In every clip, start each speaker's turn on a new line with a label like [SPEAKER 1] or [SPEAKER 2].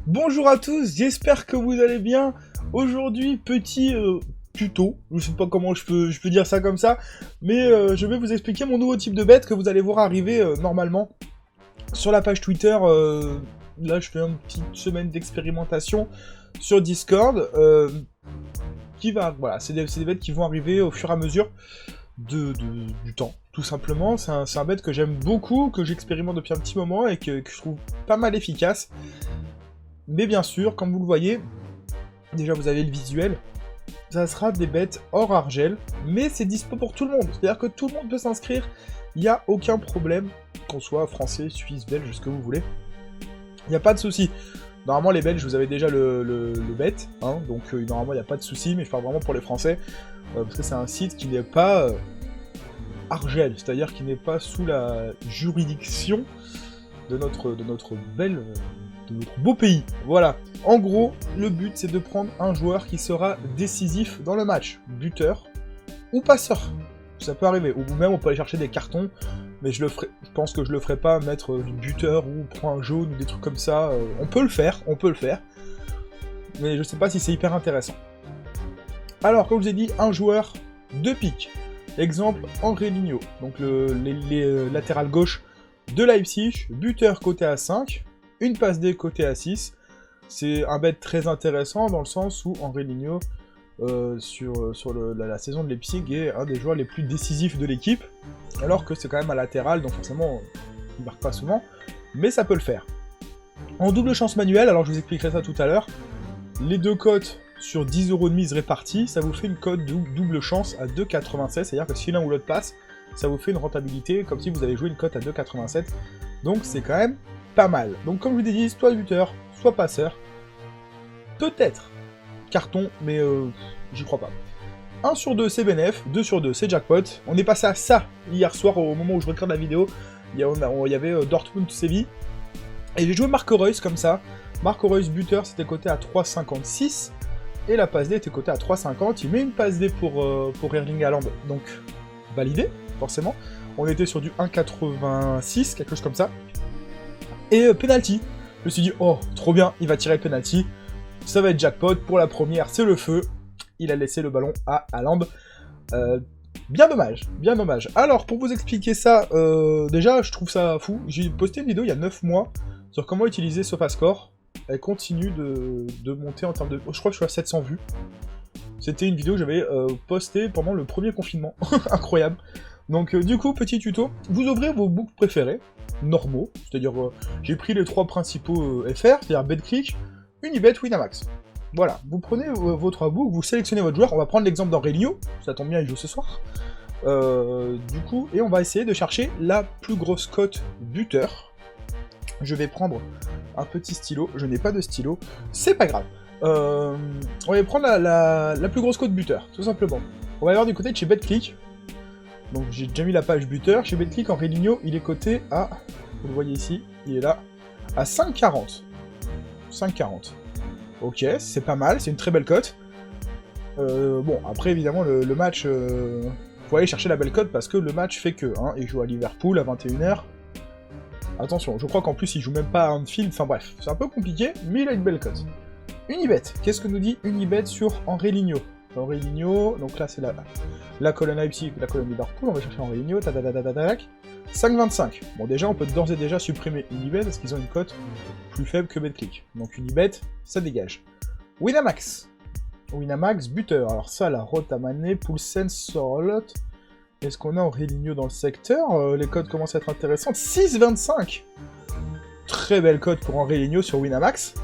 [SPEAKER 1] Bonjour à tous, j'espère que vous allez bien. Aujourd'hui, petit tuto, je sais pas comment je peux dire ça comme ça, mais je vais vous expliquer mon nouveau type de bête que vous allez voir arriver normalement sur la page Twitter. Là, je fais une petite semaine d'expérimentation sur Discord, voilà, c'est des bêtes qui vont arriver au fur et à mesure du temps, tout simplement. C'est un bête que j'aime beaucoup, que j'expérimente depuis un petit moment et que je trouve pas mal efficace. Mais bien sûr, comme vous le voyez, déjà vous avez le visuel, ça sera des bêtes hors argel, mais c'est dispo pour tout le monde. C'est-à-dire que tout le monde peut s'inscrire, il n'y a aucun problème, qu'on soit français, suisse, belge, ce que vous voulez. Il n'y a pas de souci. Normalement, les Belges, vous avez déjà le bête, hein, donc normalement, il n'y a pas de souci, mais je parle vraiment pour les Français, parce que c'est un site qui n'est pas argel, c'est-à-dire qui n'est pas sous la juridiction de notre beau pays. Voilà. En gros, le but, c'est de prendre un joueur qui sera décisif dans le match. Buteur ou passeur. Ça peut arriver. Ou même, on peut aller chercher des cartons, mais je pense que je le ferai pas, mettre du buteur ou prendre un jaune ou des trucs comme ça. On peut le faire. Mais je sais pas si c'est hyper intéressant. Alors, comme je vous ai dit, un joueur, 2 piques. Exemple, André Ligno. Donc, les latéral gauche de Leipzig. Buteur côté A5. Une passe D côté A6, c'est un bête très intéressant dans le sens où André Ligno, sur la saison de Leipzig, est un des joueurs les plus décisifs de l'équipe, alors que c'est quand même un latéral, donc forcément, il ne marque pas souvent, mais ça peut le faire. En double chance manuelle, alors je vous expliquerai ça tout à l'heure, les deux cotes sur 10 € de mise répartis, ça vous fait une cote de double chance à 2,87, c'est-à-dire que si l'un ou l'autre passe, ça vous fait une rentabilité comme si vous avez joué une cote à 2,87, donc c'est quand même pas mal. Donc comme je vous ai dit, soit buteur, soit passeur. Peut-être carton, mais j'y crois pas. 1 sur 2 c'est bénéf, 2 sur 2 c'est jackpot. On est passé à ça hier soir au moment où je regarde la vidéo. Il y avait Dortmund-Séville. Et j'ai joué Marco Reus comme ça. Marco Reus buteur, c'était coté à 3,56. Et la passe D était cotée à 3,50. Il met une passe D pour Erling Haaland. Donc validé, forcément. On était sur du 1,86, quelque chose comme ça. Et penalty. Je me suis dit, oh, trop bien, il va tirer le penalty. Ça va être jackpot. Pour la première, c'est le feu. Il a laissé le ballon à Haaland. Bien dommage, bien dommage. Alors, pour vous expliquer ça, déjà, je trouve ça fou. J'ai posté une vidéo il y a 9 mois sur comment utiliser SofaScore. Elle continue de monter en termes de... Je crois que je suis à 700 vues. C'était une vidéo que j'avais postée pendant le premier confinement. Incroyable. Donc du coup, petit tuto, vous ouvrez vos books préférés, normaux, c'est-à-dire j'ai pris les 3 principaux FR, c'est-à-dire BetClick, Unibet, Winamax. Voilà, vous prenez votre book, vous sélectionnez votre joueur, on va prendre l'exemple d'André Ligno, ça tombe bien, il joue ce soir. Du coup, et on va essayer de chercher la plus grosse cote buteur. Je vais prendre un petit stylo, je n'ai pas de stylo, c'est pas grave. On va prendre la plus grosse cote buteur, tout simplement. On va aller voir du côté de chez BetClick. Donc j'ai déjà mis la page buteur, chez BetClick, André Ligno, il est coté à, vous le voyez ici, il est là, à 5,40. 5,40. Ok, c'est pas mal, c'est une très belle cote. Bon, après évidemment, le match, faut aller chercher la belle cote parce que le match fait que, hein, il joue à Liverpool à 21h. Attention, je crois qu'en plus il joue même pas à Anfield, enfin bref, c'est un peu compliqué, mais il a une belle cote. Unibet, qu'est-ce que nous dit Unibet sur André Ligno? André Ligno, donc là c'est la colonne Leipzig, la colonne Liverpool, on va chercher André Ligno, 5,25. Bon déjà on peut d'ores et déjà supprimer Unibet parce qu'ils ont une cote plus faible que BetClick. Donc Unibet, ça dégage. Winamax. Winamax, buteur. Alors ça, la Rotamane, Poulsen, Sorlot. Est-ce qu'on a André Ligno dans le secteur? Les codes commencent à être intéressantes. 6,25. Très belle cote pour André Ligno sur Winamax.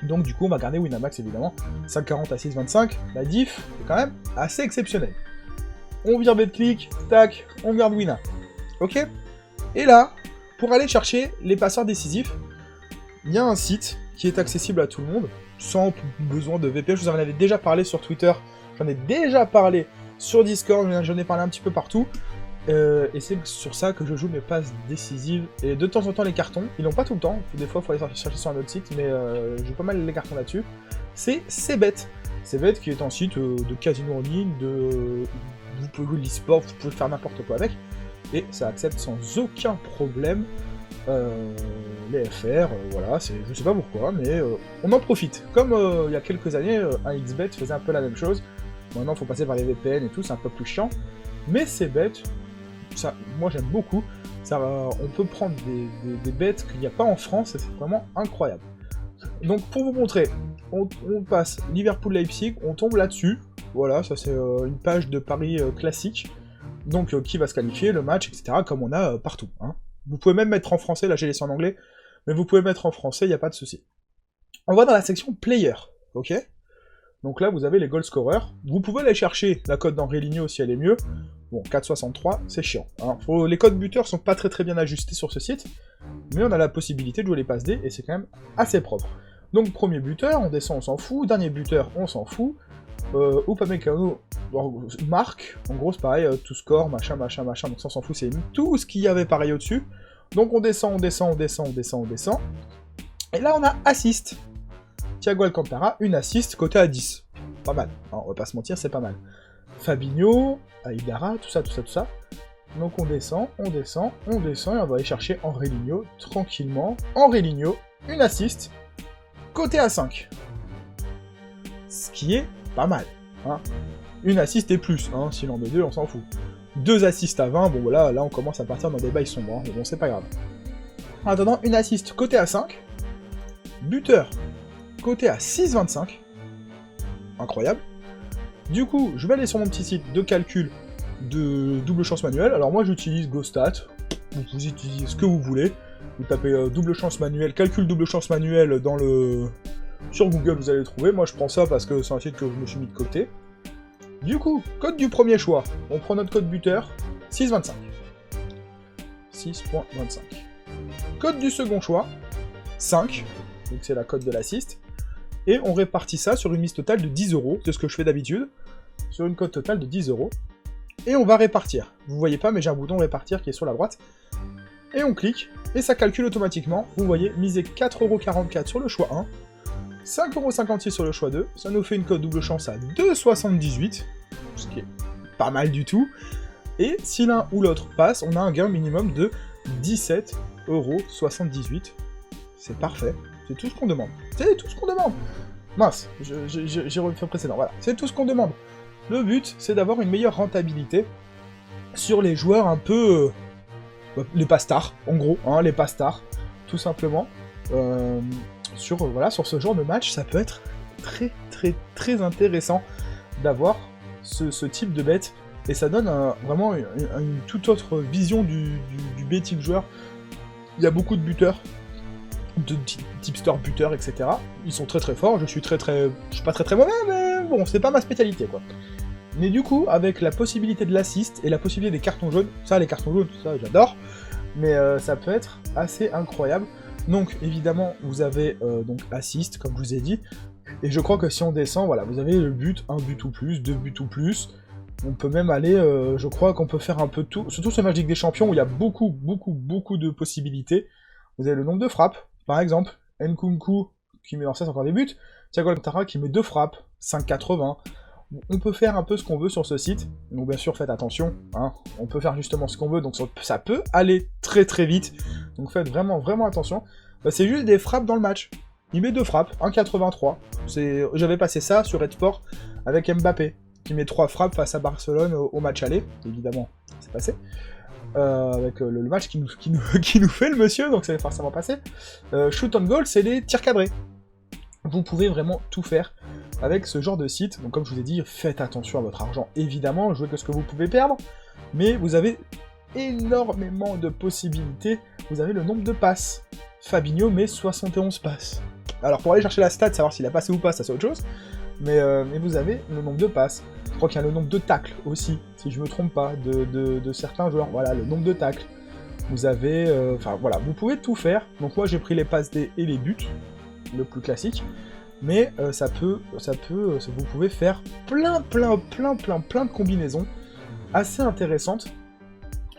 [SPEAKER 1] Donc du coup on va garder Winamax évidemment, 5,40 à 6,25, la diff est quand même assez exceptionnelle. On vire BetClick, tac, on garde Wina. Ok? Et là, pour aller chercher les passeurs décisifs, il y a un site qui est accessible à tout le monde, sans besoin de VPN, je vous en avais déjà parlé sur Twitter, j'en ai déjà parlé sur Discord, j'en ai parlé un petit peu partout. Et c'est sur ça que je joue mes passes décisives. Et de temps en temps les cartons, ils n'ont pas tout le temps, des fois il faut aller chercher sur un autre site, mais j'ai pas mal les cartons là-dessus. C'est CBet. CBet qui est un site de casino en ligne, vous pouvez jouer de l'e-sport, vous pouvez faire n'importe quoi avec, et ça accepte sans aucun problème les FR, voilà, je sais pas pourquoi, mais on en profite. Comme il y a quelques années, un XBet faisait un peu la même chose. Maintenant, il faut passer par les VPN et tout, c'est un peu plus chiant. Mais ces bêtes, ça, moi j'aime beaucoup. Ça, on peut prendre des bêtes qu'il n'y a pas en France, et c'est vraiment incroyable. Donc pour vous montrer, on passe Liverpool-Leipzig, on tombe là-dessus. Voilà, ça c'est une page de paris classique. Donc qui va se qualifier, le match, etc. comme on a partout. Hein. Vous pouvez même mettre en français, là j'ai laissé en anglais, mais vous pouvez mettre en français, il n'y a pas de souci. On va dans la section player, ok? Donc là vous avez les goal scorers. Vous pouvez aller chercher la cote d'Henri Lignot si elle est mieux. Bon, 4,63, c'est chiant. Hein. Les codes buteurs sont pas très bien ajustés sur ce site, mais on a la possibilité de jouer les passes D, et c'est quand même assez propre. Donc premier buteur, on descend, on s'en fout. Dernier buteur, on s'en fout. Upamecano marque, en gros c'est pareil, tout score, machin, donc ça on s'en fout, c'est tout ce qu'il y avait pareil au-dessus. Donc on descend. Et là on a assist. Thiago Alcantara, une assist, côté à 10. Pas mal, on va pas se mentir, c'est pas mal. Fabinho, Aïdara, tout ça. Donc on descend, et on va aller chercher Henri Lignot, tranquillement. Henri Lignot, une assist, côté à 5. Ce qui est pas mal. Hein. Une assist et plus, hein, s'il en met 2, on s'en fout. 2 assists à 20, bon voilà, là on commence à partir dans des bails sombres, hein, mais bon c'est pas grave. En attendant, une assist côté à 5, buteur côté à 6,25, incroyable. Du coup, je vais aller sur mon petit site de calcul de double chance manuelle. Alors moi j'utilise GoStat, vous utilisez ce que vous voulez. Vous tapez double chance manuelle, calcul double chance manuelle dans le... Sur Google, vous allez le trouver. Moi, je prends ça parce que c'est un site que je me suis mis de côté. Du coup, code du premier choix. On prend notre code buteur, 6,25. 6.25. Code du second choix, 5. Donc c'est la cote de l'assist. Et on répartit ça sur une mise totale de 10 €. C'est ce que je fais d'habitude. Sur une cote totale de 10 €. Et on va répartir. Vous voyez pas, mais j'ai un bouton répartir qui est sur la droite. Et on clique, et ça calcule automatiquement. Vous voyez, miser 4,44 € sur le choix 1. 5,56€ sur le choix 2, ça nous fait une cote double chance à 2,78, ce qui est pas mal du tout. Et si l'un ou l'autre passe, on a un gain minimum de 17,78€. C'est parfait, c'est tout ce qu'on demande. C'est tout ce qu'on demande. Mince, j'ai refait précédent, voilà. C'est tout ce qu'on demande. Le but, c'est d'avoir une meilleure rentabilité sur les joueurs un peu... les pas-stars, en gros, hein, les pas-stars, tout simplement. Sur ce genre de match, ça peut être très intéressant d'avoir ce type de bet, et ça donne vraiment une toute autre vision du betting joueur. Il y a beaucoup de buteurs, de tipster buteurs, etc. Ils sont très forts, je suis pas très mauvais, mais bon, c'est pas ma spécialité, quoi. Mais du coup, avec la possibilité de l'assist et la possibilité des cartons jaunes, les cartons jaunes, ça j'adore, mais ça peut être assez incroyable. Donc évidemment vous avez donc assist comme je vous ai dit, et je crois que si on descend, voilà, vous avez le but, 1 but ou plus, 2 buts ou plus, on peut même aller, je crois qu'on peut faire un peu tout, surtout ce match Ligue des Champions où il y a beaucoup de possibilités. Vous avez le nombre de frappes, par exemple, Nkunku qui met dans ça encore des buts, Thiago Alcantara qui met 2 frappes, 5,80. On peut faire un peu ce qu'on veut sur ce site, donc bien sûr faites attention, hein, on peut faire justement ce qu'on veut, donc ça peut aller très vite, donc faites vraiment attention. C'est juste des frappes dans le match, il met 2 frappes, 1,83, j'avais passé ça sur Redsport avec Mbappé, qui met 3 frappes face à Barcelone au match aller, évidemment c'est passé, avec le match qui nous fait le monsieur, donc c'est forcément passé. Shoot on goal, c'est les tirs cadrés. Vous pouvez vraiment tout faire avec ce genre de site, donc comme je vous ai dit, faites attention à votre argent, évidemment, jouez que ce que vous pouvez perdre, mais vous avez énormément de possibilités, vous avez le nombre de passes. Fabinho met 71 passes. Alors pour aller chercher la stat, savoir s'il a passé ou pas, ça c'est autre chose, mais vous avez le nombre de passes. Je crois qu'il y a le nombre de tacles aussi, si je me trompe pas, de certains joueurs, voilà, le nombre de tacles. Vous avez, enfin voilà, vous pouvez tout faire, donc moi j'ai pris les passes D et les buts, le plus classique, mais vous pouvez faire plein de combinaisons assez intéressantes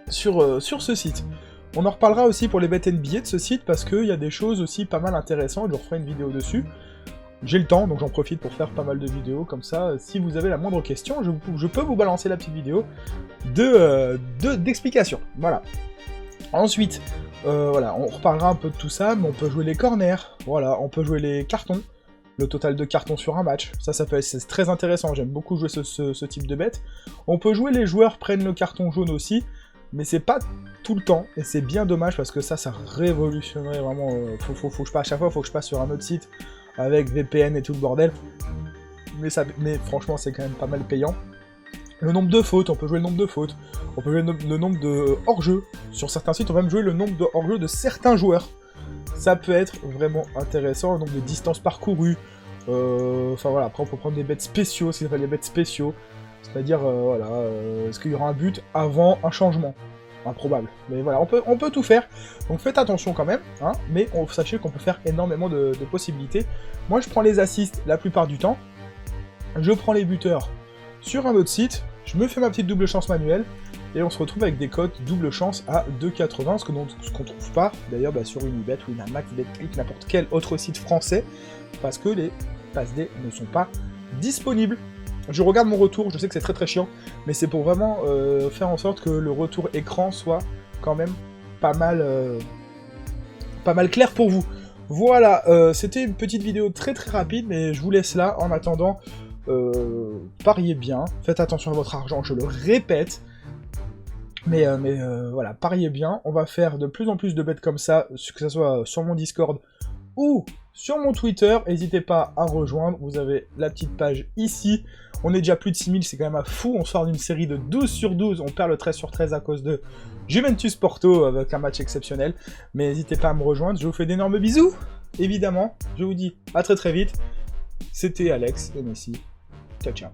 [SPEAKER 1] sur ce site. On en reparlera aussi pour les bêtes NBA de ce site, parce qu'il y a des choses aussi pas mal intéressantes, je referai une vidéo dessus. J'ai le temps, donc j'en profite pour faire pas mal de vidéos, comme ça, si vous avez la moindre question, je peux vous balancer la petite vidéo d'explication. Voilà. Ensuite, Voilà, on reparlera un peu de tout ça, mais on peut jouer les corners, voilà, on peut jouer les cartons, le total de cartons sur un match, ça peut être c'est très intéressant, j'aime beaucoup jouer ce type de bête. On peut jouer les joueurs prennent le carton jaune aussi, mais c'est pas tout le temps, et c'est bien dommage parce que ça révolutionnerait vraiment, faut que je passe à chaque fois, faut que je passe sur un autre site avec VPN et tout le bordel, mais franchement c'est quand même pas mal payant. Le nombre de fautes, on peut jouer le nombre de fautes, on peut jouer le nombre de hors-jeu, sur certains sites on peut même jouer le nombre de hors-jeu de certains joueurs. Ça peut être vraiment intéressant, le nombre de distances parcourues, enfin voilà, après on peut prendre des bêtes spéciaux, ce qu'ils appellent des bêtes spéciaux, c'est-à-dire, voilà, est-ce qu'il y aura un but avant un changement? Improbable, mais voilà, on peut tout faire, donc faites attention quand même, hein, mais sachez qu'on peut faire énormément de possibilités. Moi je prends les assists la plupart du temps, je prends les buteurs sur un autre site, je me fais ma petite double chance manuelle, et on se retrouve avec des cotes double chance à 2,80, ce qu'on trouve pas, d'ailleurs sur Unibet, Winamax, Betclic, n'importe quel autre site français, parce que les passes D ne sont pas disponibles. Je regarde mon retour, je sais que c'est très chiant, mais c'est pour vraiment faire en sorte que le retour écran soit quand même pas mal clair pour vous. Voilà, c'était une petite vidéo très rapide, mais je vous laisse là, en attendant, pariez bien, faites attention à votre argent, je le répète, mais voilà, pariez bien, on va faire de plus en plus de bêtes comme ça, que ce soit sur mon Discord ou sur mon Twitter, n'hésitez pas à rejoindre, vous avez la petite page ici, on est déjà plus de 6000, c'est quand même un fou, on sort d'une série de 12 sur 12, on perd le 13 sur 13 à cause de Juventus Porto avec un match exceptionnel, mais n'hésitez pas à me rejoindre, je vous fais d'énormes bisous, évidemment, je vous dis à très vite, c'était Alex et Messi, ciao ciao.